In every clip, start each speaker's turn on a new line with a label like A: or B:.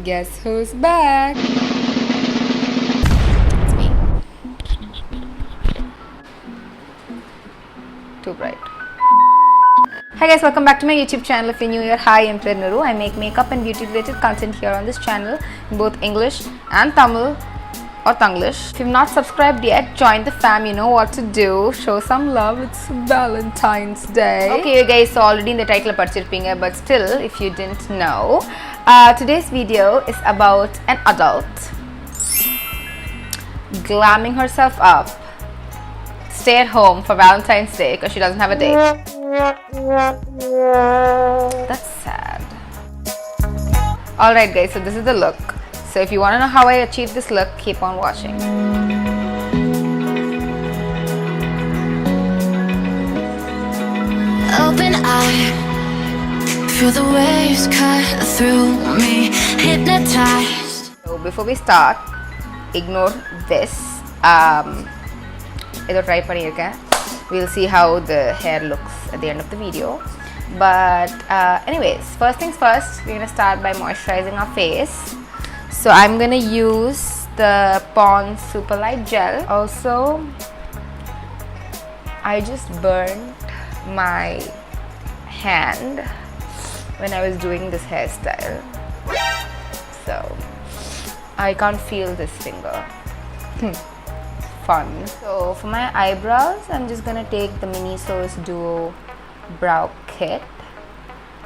A: Guess who's back? It's me. Too bright. Hi guys, welcome back to my YouTube channel. If you're new here, hi, I'm Niru. I make makeup and beauty related content here on this channel in both English and Tamil or Tanglish. If you've not subscribed yet, join the fam. You know what to do. Show some love. It's Valentine's Day. Okay, you guys, so already in the title padichirpeenga, but still, if you didn't know, today's video is about an adult glamming herself up, stay at home for Valentine's Day because she doesn't have a date. That's sad. Alright guys, so this is the look. So if you want to know how I achieved this look, keep on watching.
B: Open eye, feel the waves cut through me, hypnotized.
A: So before we start, ignore this. We'll see how the hair looks at the end of the video. But anyways, first things first, we're gonna start by moisturizing our face. So I'm gonna use the Pond's Super Light Gel. Also, I just burned my hand when I was doing this hairstyle, so I can't feel this finger. Fun. So for my eyebrows, I'm just gonna take the Mini Source Duo Brow Kit,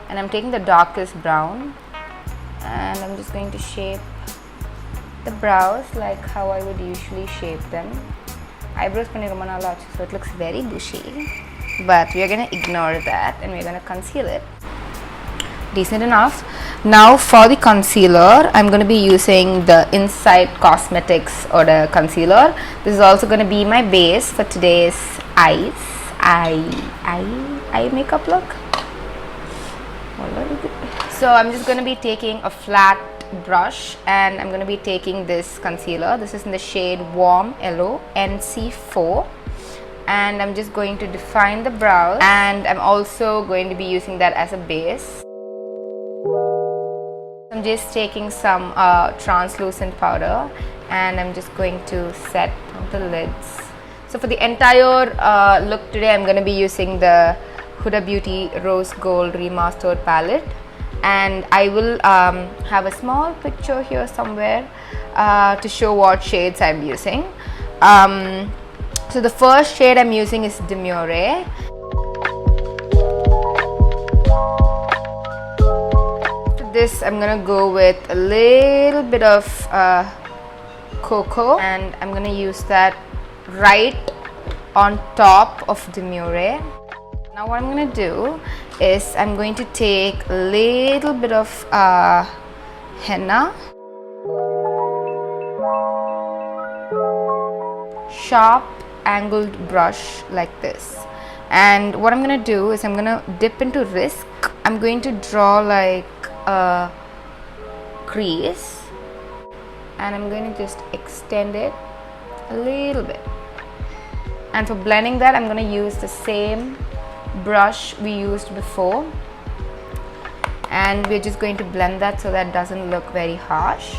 A: and I'm taking the darkest brown, and I'm just going to shape the brows like how I would usually shape them. Eyebrows panni romba naal aachu, so it looks very bushy, but we are going to ignore that and we're going to conceal it. Decent enough. Now for the concealer, I'm going to be using the Inside Cosmetics or the concealer. This is also going to be my base for today's eye makeup look. So I'm just going to be taking a flat brush and I'm going to be taking this concealer. This is in the shade Warm Yellow NC4, and I'm just going to define the brows, and I'm also going to be using that as a base. I'm just taking some translucent powder and I'm just going to set the lids. So for the entire look today, I'm going to be using the Huda Beauty Rose Gold Remastered palette, and I will have a small picture here somewhere to show what shades I'm using. So the first shade I'm using is Demure. For this, I'm gonna go with a little bit of Cocoa, and I'm gonna use that right on top of Demure. Now what I'm going to do is I'm going to take a little bit of henna, sharp angled brush like this, and what I'm going to do is I'm going to dip into Risk. I'm going to draw like a crease and I'm going to just extend it a little bit, and for blending that I'm going to use the same brush we used before, and we're just going to blend that so that doesn't look very harsh.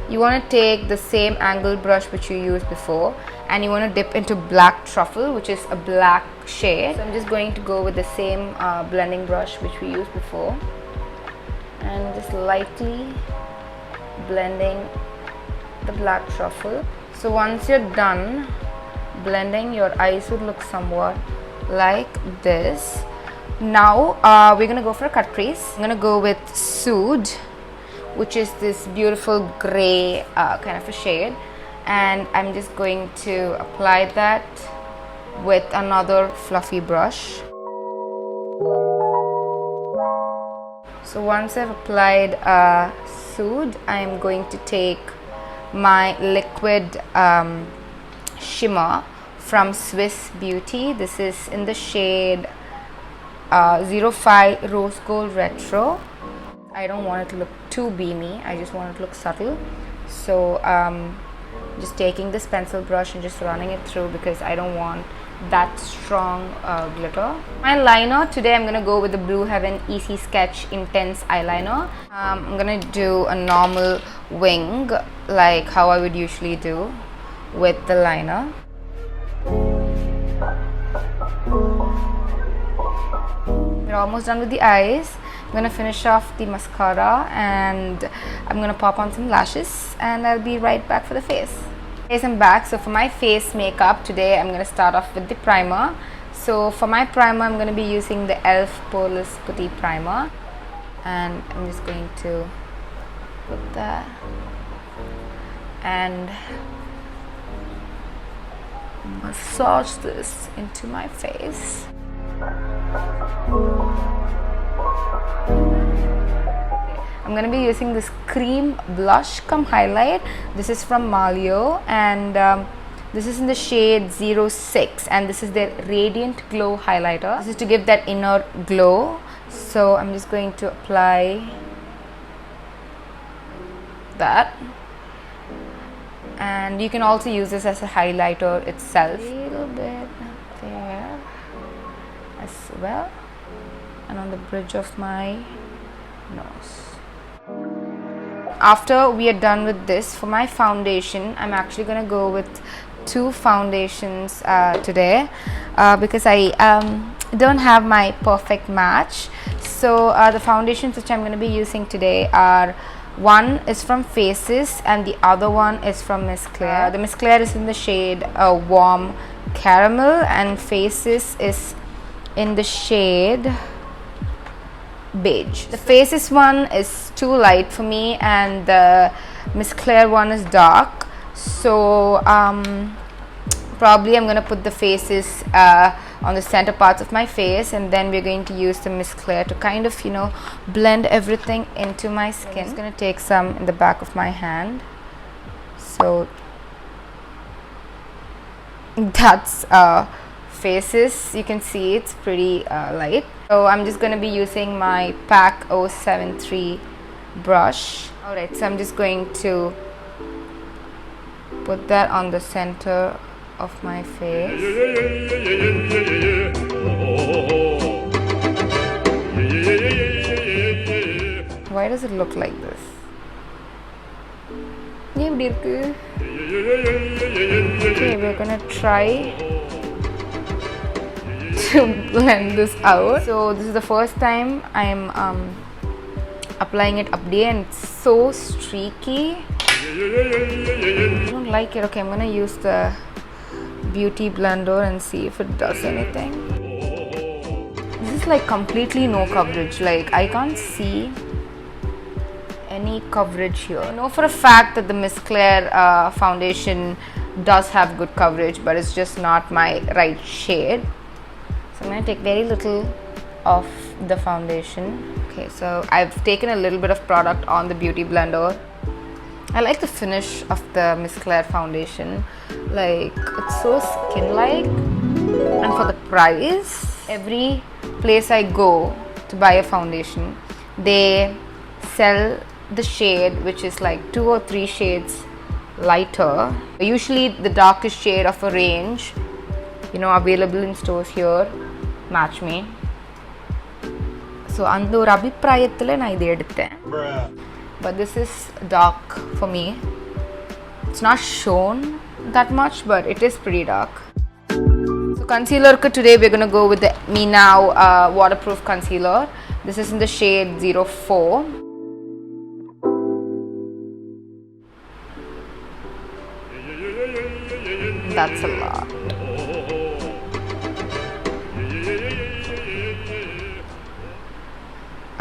A: You want to take the same angled brush which you used before, and you want to dip into Black Truffle, which is a black shade. So I'm just going to go with the same blending brush which we used before, and just lightly blending the Black Truffle. So once you're done blending, your eyes would look somewhat like this. Now we're gonna go for a cut crease. I'm gonna go with Sood, which is this beautiful gray kind of a shade, and I'm just going to apply that with another fluffy brush. So once I've applied Sood, I'm going to take my liquid shimmer from Swiss Beauty. This is in the shade 05 Rose Gold Retro. I don't want it to look too beamy, I just want it to look subtle. So just taking this pencil brush and just running it through because I don't want that strong glitter. My liner, today I'm gonna go with the Blue Heaven Easy Sketch Intense Eyeliner. I'm gonna do a normal wing like how I would usually do with the liner. We're almost done with the eyes. I'm gonna finish off the mascara and I'm gonna pop on some lashes and I'll be right back for the face. Face and back. So for my face makeup today, I'm gonna start off with the primer. So for my primer, I'm gonna be using the e.l.f. Poreless Putty primer, and I'm just going to put that and massage this into my face. I'm going to be using this cream blush cum highlight. This is from Malio, and this is in the shade 06, and this is their Radiant Glow highlighter. This is to give that inner glow. So I'm just going to apply that, and you can also use this as a highlighter itself. A little bit there as well, and on the bridge of my nose. After we are done with this, for my foundation, I'm actually going to go with two foundations today because I don't have my perfect match. So the foundations which I'm going to be using today are, one is from Faces and the other one is from Miss Claire. The Miss Claire is in the shade Warm Caramel, and Faces is in the shade Beige. The Faces one is too light for me and the Miss Claire one is dark. So probably I'm going to put the Faces on the center parts of my face, and then we're going to use the Miss Claire to kind of, you know, blend everything into my skin. I'm just going to take some in the back of my hand. So that's Faces. You can see it's pretty light. So I'm just going to be using my PAC 073 brush. Alright, so I'm just going to put that on the center of my face. Why does it look like this? Okay, we're gonna try to blend this out. So this is the first time I'm applying it up there, and it's so streaky. I don't like it. Okay, I'm gonna use the beauty blender and see if it does anything. This is like completely no coverage. Like I can't see any coverage here. I know for a fact that the Miss Claire foundation does have good coverage, but it's just not my right shade. So I'm going to take very little of the foundation. Okay, so I've taken a little bit of product on the beauty blender. I like the finish of the Miss Claire foundation. Like, it's so skin-like. And for the price, every place I go to buy a foundation, they sell the shade which is like 2 or 3 shades lighter. Usually the darkest shade of a range, you know, available in stores here, Match Me. So அந்த ஒரு அபிப்பிராயத்துல நான் இதை எடுத்தேன். But this is dark for me. It's not shown that much, but it is pretty dark. So concealer today we're going to go with the Me Now waterproof concealer. This is in the shade 04. That's a lot.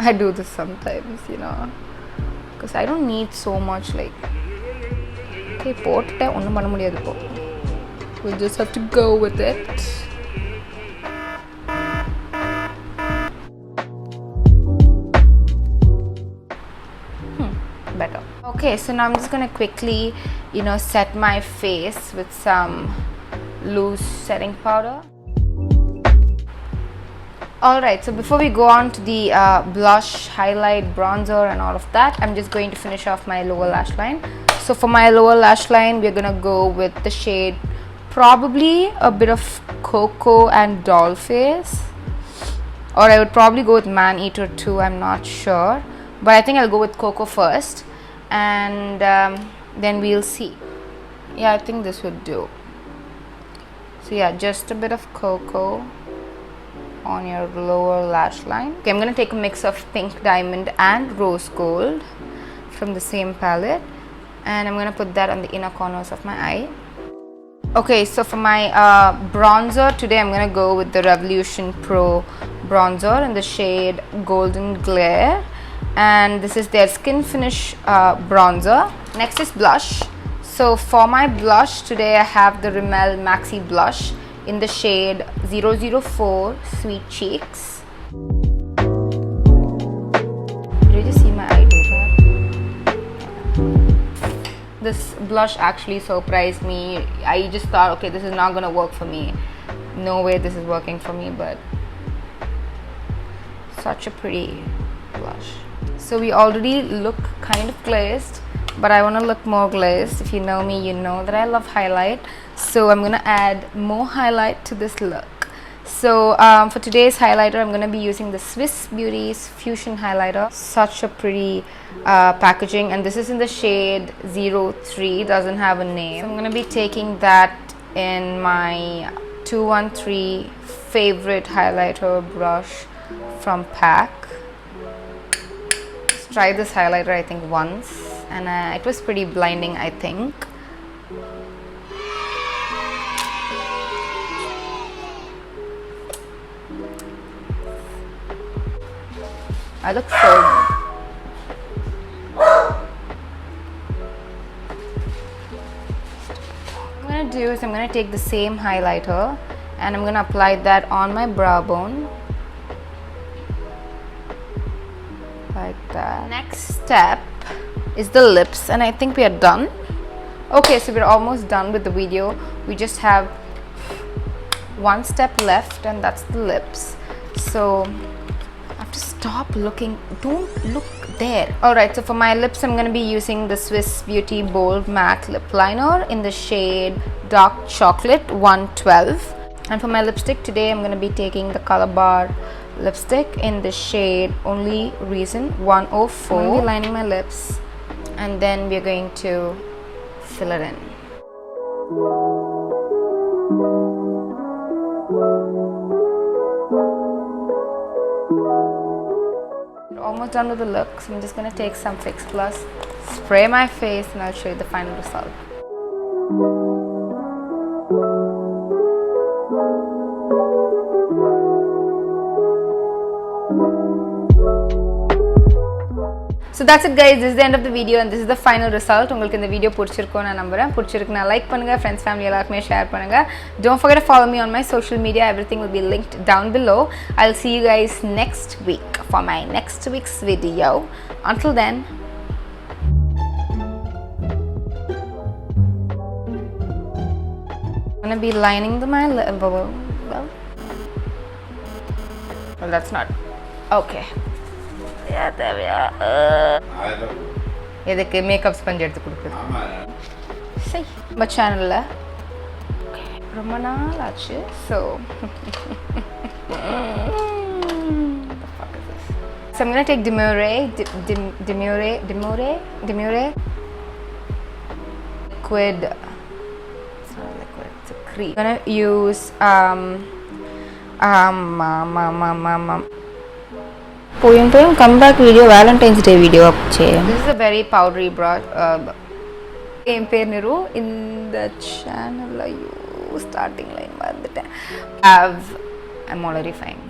A: I do this sometimes, you know, because I don't need so much. Like, okay, போட்டுட்டேன் ஒன்றும் பண்ண முடியாது இப்போ. We'll just have to go with it. Better. Okay, so now I'm just gonna quickly, you know, set my face with some loose setting powder. Alright, so before we go on to the blush, highlight, bronzer and all of that, I'm just going to finish off my lower lash line. So for my lower lash line, we're gonna go with the shade probably a bit of Cocoa and Doll Face, or I would probably go with Man Eater too, I'm not sure, but I think I'll go with Cocoa first, and then we'll see. Yeah, I think this would do. So yeah, just a bit of Cocoa on your lower lash line. Okay, I'm gonna take a mix of Pink Diamond and Rose Gold from the same palette, and I'm gonna put that on the inner corners of my eye. Okay, so for my bronzer today, I'm gonna go with the Revolution Pro bronzer in the shade Golden Glare, and this is their Skin Finish bronzer. Next is blush. So for my blush today, I have the Rimmel Maxi blush in the shade 004 Sweet Cheeks. Did you just see my eye do that? This blush actually surprised me. I just thought, okay, this is not gonna work for me. No way this is working for me, but such a pretty blush. So we already look kind of glazed, but I want to look more glazed. If you know me, you know that I love highlight, so I'm gonna add more highlight to this look. So for today's highlighter, I'm gonna be using the Swiss Beauty's Fusion highlighter. Such a pretty packaging, and this is in the shade 03, doesn't have a name. So I'm gonna be taking that in my 213 favorite highlighter brush from M.A.C. Tried this highlighter I think once, and it was pretty blinding, I think. I look so what I'm gonna do is I'm gonna take the same highlighter and I'm gonna apply that on my brow bone like that. Next step is the lips, and I think we are done. Okay, so we're almost done with the video. We just have one step left, and that's the lips. So I have to stop looking. Don't look there. Alright, so for my lips, I'm going to be using the Swiss Beauty Bold Matte Lip Liner in the shade Dark Chocolate 112. And for my lipstick today, I'm going to be taking the Colorbar lipstick in the shade Only Reason 104. I'm going to be lining my lips, and then we're going to fill it in. We're almost done with the look, so I'm just going to take some Fix Plus, spray my face, and I'll show you the final result. So that's it guys, this is the end of the video and this is the final result. உங்களுக்கு இந்த video பிடிச்சிருக்கும் நான் நம்புறேன். பிடிச்சிருக்குனா like பண்ணுங்க, friends family எல்லாருக்குமே share பண்ணுங்க. Don't forget to follow me on my social media. Everything will be linked down below. I'll see you guys next week for my next week's video. Until then, I'm gonna be lining my lip. Well, that's not okay. Yeah, there we are. இதுக்கு makeup sponge எடுத்து கொடுக்குது. சரி, நம்ம சேனலில் ரொம்ப நாள் ஆச்சு. So I'm going to take Demure liquid. It's not liquid, it's a cream. I'm going to use poem comeback video, Valentine's Day video. This is a very powdery brush. M.A.C. Niru in the channel. You starting line. I'm already fine.